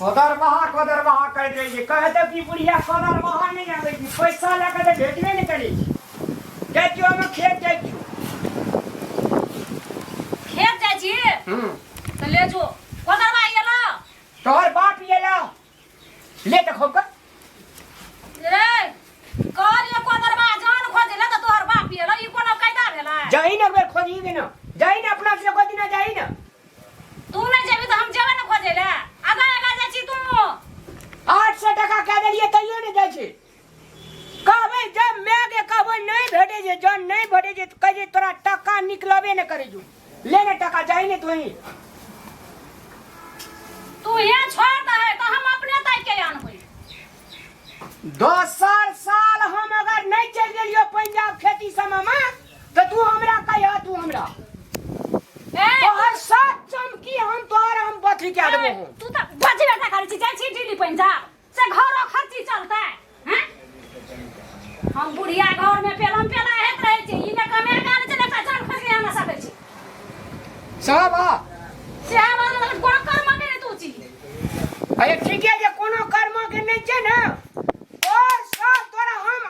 कदर बहा कर दे जे कहते कि बुढ़िया कदर बहा नहीं आवे कि पैसा लेके तो भेटबे नहीं करे के क्यों हम खेत जाई छी खेत जाई छी तो ले जो कदर बहा येला तोहर बाप येला ले त खोक रे कर ये कदर बहा जान खोजला तो तोहर बाप येला ई कोन कायदा भेला जाई न बे खोजी न जाई न अपना से को दिन जाई न तू नहीं जेबी तो हम जेबे न खोजेला आगा आगा जा छी तू 800 टका कह देलिए तइयो नहीं जाई छी कहबे जब मैं के कहबे नहीं भेटे जे जन नहीं भेटे जे कह जे तोरा टका निकलबे न करे जो लेने टका जाई न तू यहाँ छोड़ दे है तो हम अपने तय के आन होई दोसर साल हम अगर नहीं चल गेलियो पंजाब खेती समय तो तू हमरा कहिया तू हमरा तोहर साथ चमकी हम तोहर हम बथी के देबो तू त बजी बेटा करै छी जाई छी दिल्ली पंजाब से घरो खर्ची चलता हैं हम बुढ़िया घर में पेलम पेला हेत रहे छी इने कमे गाल चले का जान खस के आना सकै छी सब से हम कोन कर्म के तू छी अरे ठीक है जे कोनो कर्म के नहीं छै ना और सब तोरा हम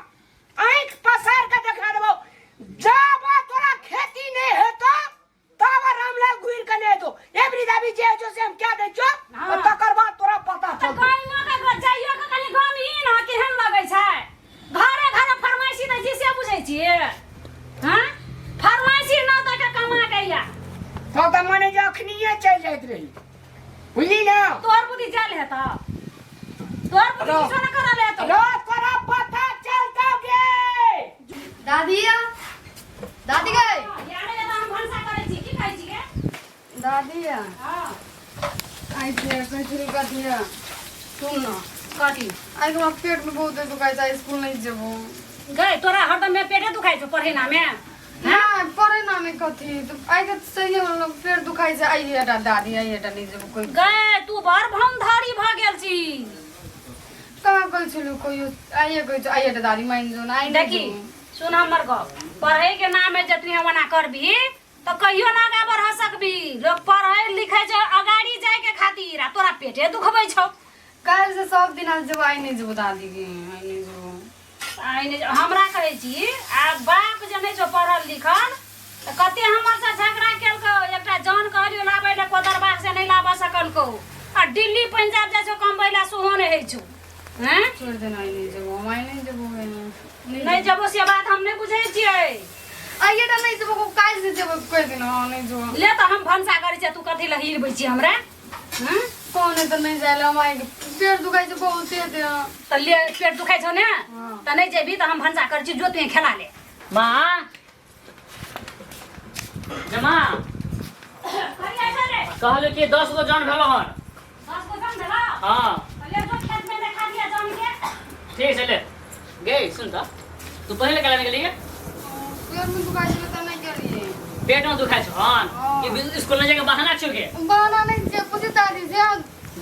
आंख पसार के देखा देबो जब तोरा खेती नहीं हेतो तब रामलाल गुइर के नहीं दो एवरी दाबी जे जो से हम क्या दे छो और तकर बाद तोरा पता चल कोई न के जाइयो के कनी गाम ही न केहन लगै छै घरे घरे फरमाइशी त जी से बुझै छी हां फरमाइशी न त के कमा के या तो त मने जे अखनिए चल जाइत रही बुझली ना तोर बुद्धि जाल है त तोर बुद्धि किछो न करा ले त रो तोरा पता चलता गे दादिया दादी गए याने त हम भनसा करै छी की खाइ छी के दादिया हां आई थे कैसे कथिया सुन ना कथी आई के पेट में बहुत दुखाई था स्कूल नहीं जेबो गए तोरा हरदम में पेटे दुखाइ छ पढ़े ना में ना पढ़े ना में कथी तो आई के सही मतलब पेट दुखाई से आई हेटा दादी आई हेटा नहीं जेबो कोई गए तू बार भंधारी भ गेल छी कहां कल छलु कोई आई गई आई हेटा दादी मान जो ना आई देखी सुन हमर गप पढ़े के नाम में जतनी हम ना करबी तो कहियो ना आगे बढ़ सकबी लोग पढ़े लिखे छ अगाड़ी जाए के खातिर आ तोरा पेटे दुखबै छौ काल से सब दिन आज जब आई नहीं जेबो दादी के आई नहीं जेबो आई ने हमरा कहै छी आ बाप जने छौ पढ़ल लिखल त कते हमर से झगड़ा केलको एकटा जान कहलियो लाबै ले कोदरबा से नहीं लाबा सकलको आ दिल्ली पंजाब जाय छौ कमबैला सोहो नहीं है छौ हैं छोड़ देना आई नहीं जेबो हम आई नहीं जेबो नहीं जबो से बात हम नहीं बुझै छियै आई हेटा नहीं जेबो काल से जेबो कोई दिन नहीं जेबो ले त हम भनसा करै छ तू कथि ल हिलबै छी हमरा हैं कौन है तो नहीं जाले हम आई पेट दुखाई से बहुत है त ले पेट दुखाइ छ ने त नहीं जेबी त हम भनसा करै छी जो तू खेला ले मां जमा करिया छ रे कहले कि 10 गो जन भेलो हन 10 को जन भेला हां ले जो खेत में देखा दिया जन के ठीक है ले गए सुन त तू पहले कला निकली पेट में दुखाई से तो नहीं करिए पेट में दुखाइ छ हन कि स्कूल में जाके बहाना छ के बहाना नहीं जे पूछी दादी से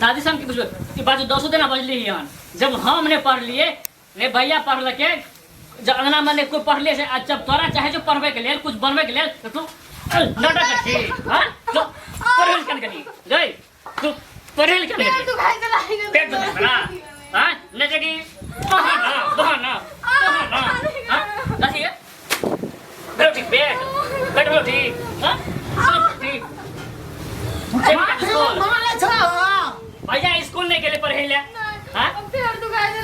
दादी से हम की पूछो कि बाजू 10 दिन बजली हन जब हम ने पढ़ लिए ने भैया पढ़ लके जब अंगना में ने कोई पढ़ लिए से आज जब तोरा चाहे जो पढ़वे के लिए कुछ बनवे के लिए तो तू नाटक करती हां तो पढ़ल कन कनी गई तू पढ़ल कन पेट दुखाई से लाई पेट दुखा हां न जगी बहाना हां कथी है बेटी पेट बेटी हां ठीक माले छ भैया स्कूल नहीं गेले पढ़े ले हां पेट दुखाई से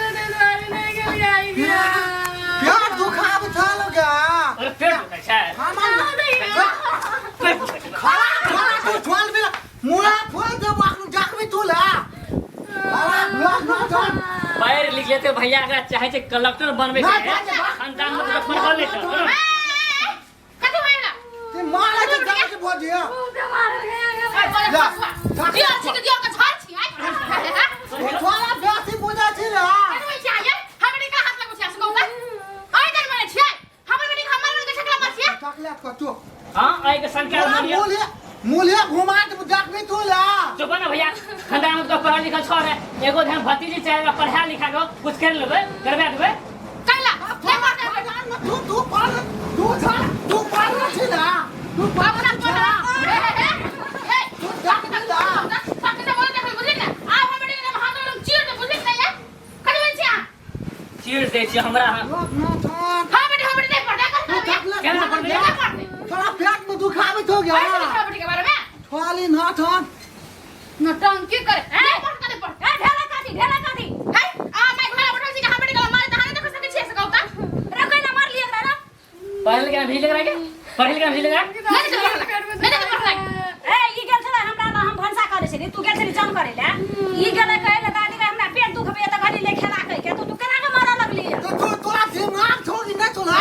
नहीं गेली आई गया पेट दुखाब थाल गा अरे पेट दुखा छै पेट दुखा खाना तो छोल बिला मुला फोल दे बाकू डाकबी तुला पैर लिख लेते भैया अगर चाहे छे कलेक्टर बनवे के खानदान में तो फोन कर ले छ कथि होइला ते माला के जाके बोल दिया मार गया दिया छी के दिया के छाड़ छी आई छोला बेसी बुझा छी ला कथि छी आये हमरे का हाथ लगो छी असगो का आई दर में छी हमर बेटी हमर के छकला मार छी चॉकलेट को तो हां आई के संख्या मूल्य मूल्य घुमा के डाकबी तुला चुप ना भैया खानदान में तो पढ़ा लिखा छोड़ है एगो ध्यान भतीजी चाहे पढ़ा लिखा को कुछ कर लेबे करबा देबे कैला ले मार दे तू पढ़ छी ना तू बाबू ना छोड़ तू डाक दिला फक से बोल दे मुझे ना आ हम बेटी दे छी हमरा नाथन हां बेटी नहीं पढ़ा कर केना पढ़बे थोड़ा पेट में दुखावित हो गया बेटी के बारे में खाली नाथन नौटंकी करे ए पढ़ ढेला काटी है आ मैं घर बैठल छी कहां बेटी के मारे तहां देख सके छी से कहता रखै ना मार लिया ना पढ़ल के भी लग रहा है पढ़ल के भी लग रहा नहीं पढ़ ए ई गेल छला हमरा ना हम भंसा करे छी तू गेल छली जम करे ले ई गेले कहै ले दादी के हमरा पेट दुख बे त घड़ी ले खेला कह के तू केना के मारा लगली तो तोरा दिमाग छोड़ी नहीं तोला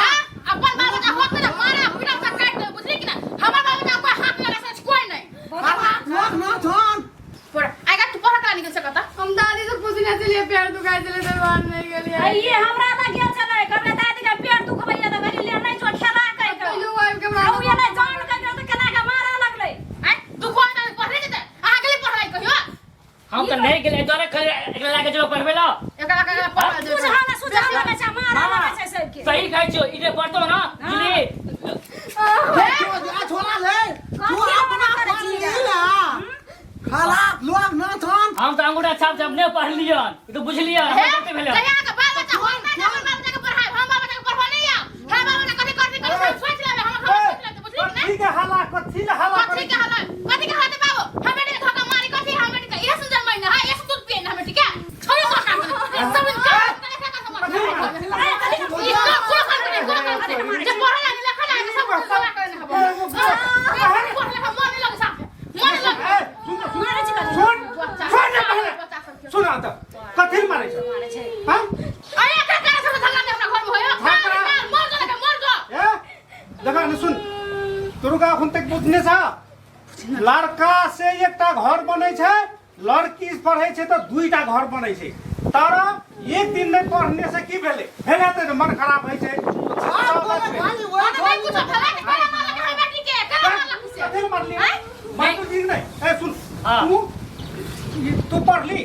अपन बाबू का होत ना मारा बिना का काट दे बुझली कि ना हमर बाबू का कोई हाथ लगा सच कोई नहीं लोग नाथन पढ़ आएगा तू पढ़ का निकल सकता हम दादी से पूछने चलिए पैर दुखाई चले दरबार नहीं गेलिए ये हमरा ना गेल छले कहबे दादी के पेट दुख बे त घड़ी ले नहीं जो खेला कह के यो आइब के औ ये नहीं जान के तो केना के मारा लगले हैं तू कोन ना पढ़े जते आ गेली पढ़ाई कहियो हम तो नहीं गेले तोरे एकला लागे चलो पढ़बे लो एकरा के पढ़ दे सुझा ना बच्चा मारा लगे छै सबके सही कहै छियो इने पढ़तो ना इने छोड़ा ले तू अपना पढ़ लिया खराब लोग नाथन हम तो अंगूठा छाप छाप नहीं पढ़ लियन तो बुझलियन हम कहते भेले कहिया के बाल बच्चा होय ना हमर बाल बच्चा के पढ़ाई हम बाल बच्चा के पढ़वा नहीं आ हम बाल बच्चा कथि करती सोच लेबे हम सोच लेते बुझली कि ठीक है हाला कथी ले हाला कथि के हाल कथि के हाथ बाबू हम बेटी धक्का मारी कथि हम बेटी के ये सुजन महीना है ये दूध पिए ना बेटी के छोड़ी को काम सब इनका सुना त कथि मारे छ हां अरे का करे सब धक्का दे अपना घर में होयो मर जा ए देखा न सुन दुर्गा हुन तक बुझने छ लड़का से एकटा घर बनै छै लड़की पढ़ै छै त दुईटा घर बनै छै तर एक दिन नहीं पढ़ने से की भेले भेले त मन खराब होइ छै खाली वो भाई कुछ भला के केना मार लगे है बेटी के केना मार लगे से कथि मारली मैं तो ठीक नहीं ए सुन हां तू पढ़ली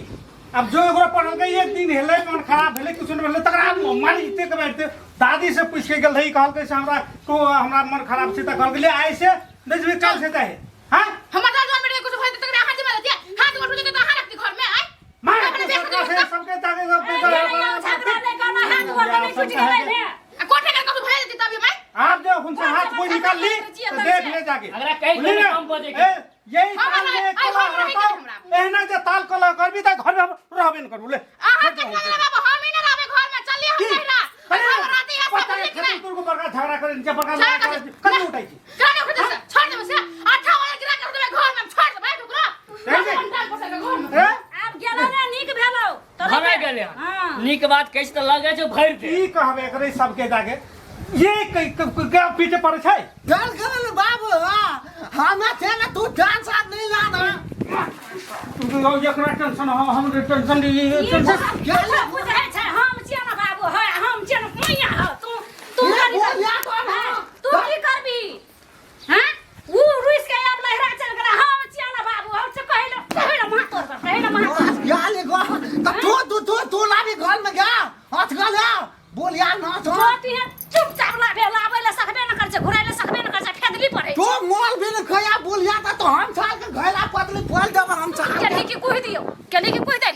अब जो एकरा पढ़ल के एक दिन हेले मन खराब भेले कुछ नहीं भेले तकरा मानी इते के बैठते दादी से पूछ के गेल रही कहल के से हमरा तो हमरा मन खराब से त कहल के ले आइ से नहीं कल से जाए हां हमर दादा बेटी कुछ भइल त तकरा हाथ में दे हाथ उठ के कहां रखती घर में आय मार के सबके ताके सब झगड़ा नहीं करना हाथ गोड़ में छूट गए ने कोठे के कुछ भइल देती तभी मैं आप जो उनसे हाथ कोई निकाल ली तो देख ले जाके अगर कहीं से कम बजे के यही ताल में कला रहता एहना जे ताल कला करबी त घर में रहबे न करू ले आहा के बाबू हम ही ना रहबे घर में चलिए हम कहला हम राती है सब देख ले तू को बड़का झगड़ा करे जे बड़का लड़ा कल उठाई छी काने उठ से छोड़ दे बस 8 वाला गिरा कर दे घर में छोड़ दे भाई टुकड़ा अब गेला ने नीक भेलो भरे गेले हां नीक बात कैसे त लगे छै भर के ई कहबे करे सबके जाके ये क्या पीछे पड़े छै गाल करे बाबू हमें थे ना तू डांस साथ नहीं लाना तू एकरा टेंशन हम टेंशन गाल बुझाय छै हम छियै ना बाबू है हम छियै ना मैया ह तू तू की करबी हैं वो रुइस के अब लहरा चल गला हम छियै ना बाबू हम से कहले मातोर गाल गो तू लाभी घर में गया हाथ गल बोल यार ना तो छोटी है चुपचाप लावे ले सकबे न कर छै घुराय ले सकबे न कर छै फेदली पड़े तो मोल भी न खया बोल या तो हम साल के घैला पतली बोल देब हम साल केनी की कहि दियो केनी की कहि दे